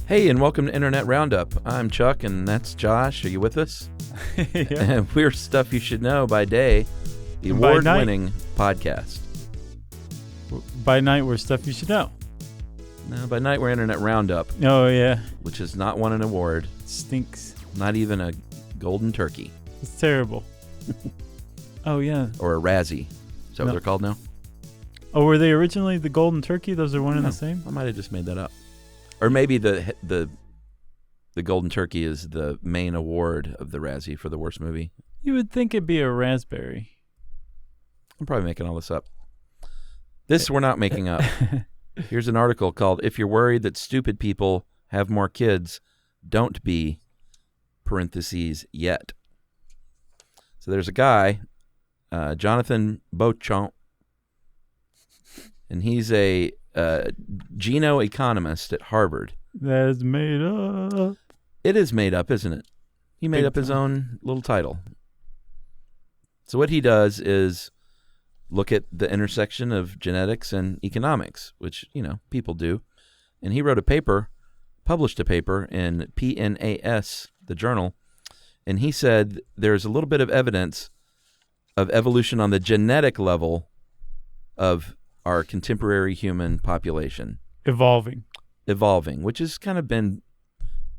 Hey, and welcome to Internet Roundup. I'm Chuck, and that's Josh. Are you with us? Yeah. And we're Stuff You Should Know by day, the And by award-winning podcast. By night, we're Stuff You Should Know. No, by night, we're Internet Roundup, Oh, yeah. which has not won an award, Stinks. not even a golden turkey It's terrible. Oh, yeah. or a Razzie. Is that what No. they're called now? Oh, were they originally the Golden Turkey? Those are one and No. the same? I might have just made that up. Or maybe the golden turkey is the main award of the Razzie for the worst movie. You would think it'd be a raspberry. I'm probably making all this up. This we're not making up. Here's an article called "If You're Worried That Stupid People Have More Kids, Don't Be," parentheses, yet. So there's a guy, Jonathan Beauchamp, and he's a genoeconomist at Harvard. That is made up. It is made up, isn't it? He made Big up his time. own little title. So what he does is look at the intersection of genetics and economics, which, people do. And he wrote a paper, published a paper in PNAS, the journal, and he said there's a little bit of evidence of evolution on the genetic level of our contemporary human population. Evolving, which has kind of been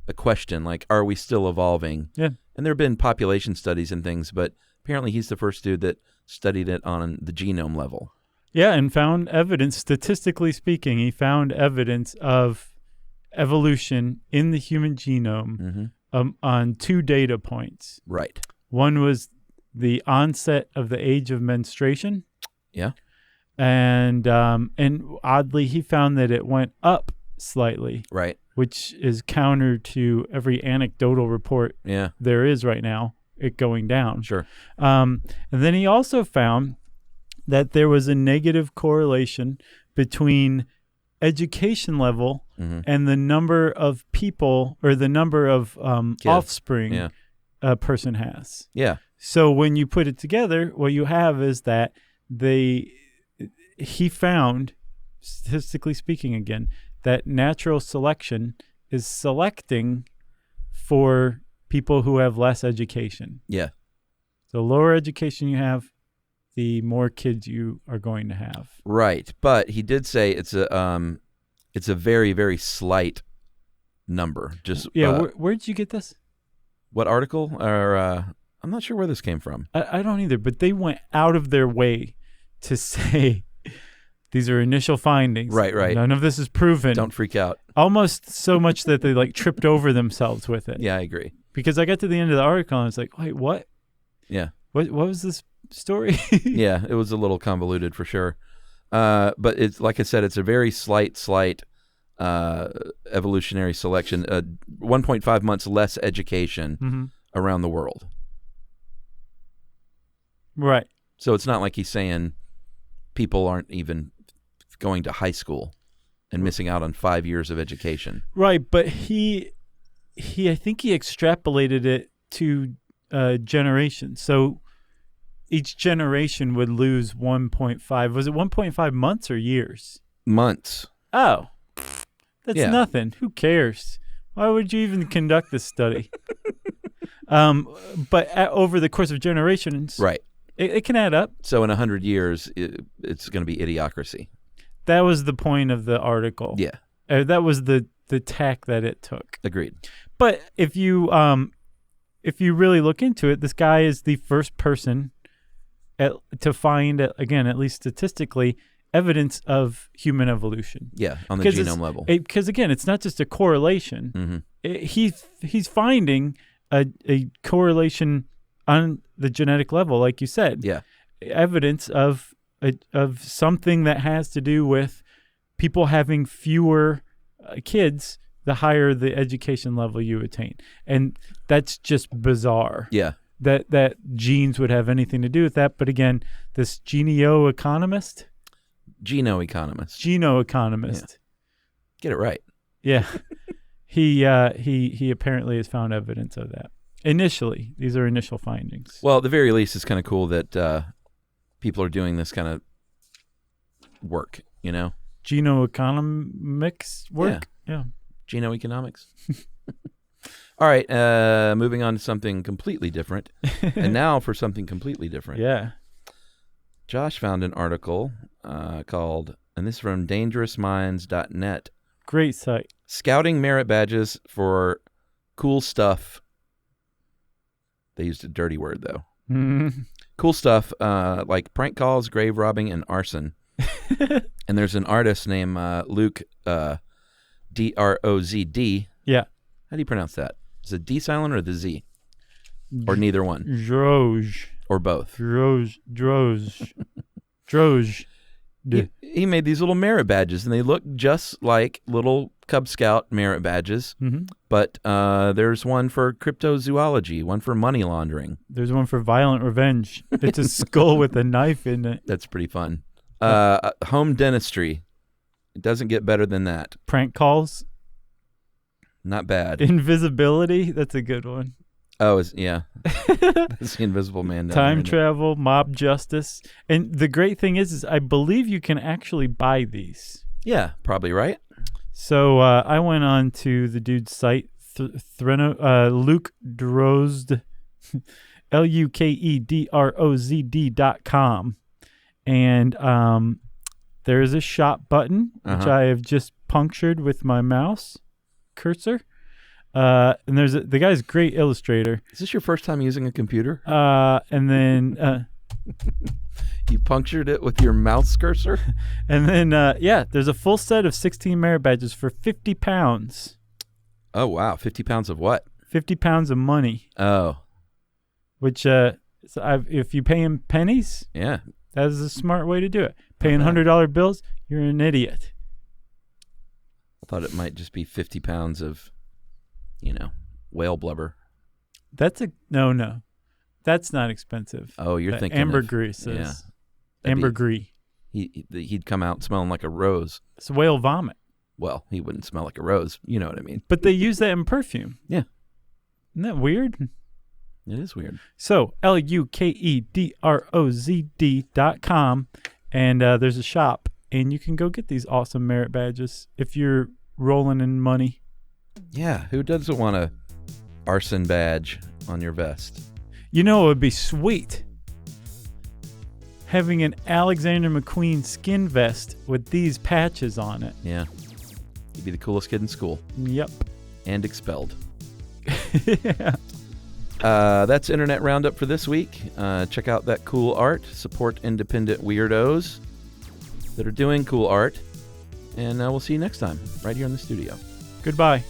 a question, like, are we still evolving? Yeah. And there have been population studies and things, but apparently he's the first dude that studied it on the genome level. Yeah, and found evidence, statistically speaking, he found evidence of evolution in the human genome on two data points. Right. One was the onset of the age of menstruation. Yeah. And oddly, he found that it went up slightly, Right. which is counter to every anecdotal report Yeah. there is right now, it going down. Sure. And then he also found that there was a negative correlation between education level and the number of people or the number of offspring a person has. Yeah. So when you put it together, what you have is that he found, statistically speaking again, that natural selection is selecting for people who have less education. Yeah. The lower education you have, the more kids you are going to have. Right. But he did say it's a very, very slight number. Just Yeah, where'd you get this? what article? Or I'm not sure where this came from. I don't either, but they went out of their way to say these are initial findings. Right. None of this is proven. Don't freak out. Almost so much that they tripped over themselves with it. Yeah, I agree. Because I got to the end of the article and I was like, wait, what? Yeah. What was this story? Yeah, it was a little convoluted for sure. But it's like I said, it's a very slight evolutionary selection. 1.5 months less education around the world. Right. So it's not like he's saying people aren't even going to high school and missing out on 5 years of education. Right, but I think he extrapolated it to generations. So each generation would lose 1.5. Was it 1.5 months or years? Months. Oh, that's Yeah. nothing. Who cares? Why would you even conduct this study? But over the course of generations, Right. it can add up. So in 100 years, it's going to be idiocracy. That was the point of the article. Yeah. That was the tack that it took. Agreed. But if you really look into it, this guy is the first person to find, again, at least statistically, evidence of human evolution. Yeah, on the Because genome level. Because again, it's not just a correlation. He's finding a correlation on the genetic level, like you said. Yeah. Evidence of something that has to do with people having fewer kids the higher the education level you attain. And that's just bizarre. Yeah. That genes would have anything to do with that. But again, this genoeconomist. Genoeconomist. Get it right. Yeah. He apparently has found evidence of that. Initially, these are initial findings. Well, at the very least, it's kind of cool that people are doing this kind of work, Genoeconomics work? Yeah. Genoeconomics. All right, moving on to something completely different. And now for something completely different. Yeah. Josh found an article called, and this is from dangerousminds.net. Great site. Scouting merit badges for cool stuff. They used a dirty word, though. Mm-hmm. Cool stuff like prank calls, grave robbing, and arson. And there's an artist named Luke, D-R-O-Z-D. Yeah. How do you pronounce that? Is it D silent or the Z? Or neither one? Droge. Or both? Droge. He made these little merit badges, and they look just like little Cub Scout merit badges. Mm-hmm. But there's one for cryptozoology, one for money laundering. There's one for violent revenge. It's a skull with a knife in it. That's pretty fun. Home dentistry. It doesn't get better than that. Prank calls. Not bad. Invisibility. That's a good one. Oh, yeah. That's the Invisible Man. Time travel, mob justice. And the great thing is I believe you can actually buy these. Yeah, probably, right? So I went on to the dude's site, Luke Drozd, LukedRozd.com. And there is a shop button, which I have just punctured with my mouse cursor. And there's the guy's a great illustrator. Is this your first time using a computer? And then you punctured it with your mouse cursor? And then there's a full set of 16 merit badges for 50 pounds. Oh wow, 50 pounds of what? 50 pounds of money. Oh. Which if you pay in pennies, yeah, that is a smart way to do it. Paying $100 bills, you're an idiot. I thought it might just be 50 pounds of whale blubber. That's no. That's not expensive. Oh, you're thinking ambergris. Yeah, ambergris. He'd come out smelling like a rose. It's whale vomit. Well, he wouldn't smell like a rose. You know what I mean. But they use that in perfume. Yeah. Isn't that weird? It is weird. So, LukedRozd.com, and there's a shop, and you can go get these awesome merit badges if you're rolling in money. Yeah, who doesn't want a arson badge on your vest? You know it would be sweet having an Alexander McQueen skin vest with these patches on it. Yeah. You'd be the coolest kid in school. Yep. And expelled. Yeah. That's Internet Roundup for this week. Check out that cool art. Support independent weirdos that are doing cool art. And we'll see you next time right here in the studio. Goodbye.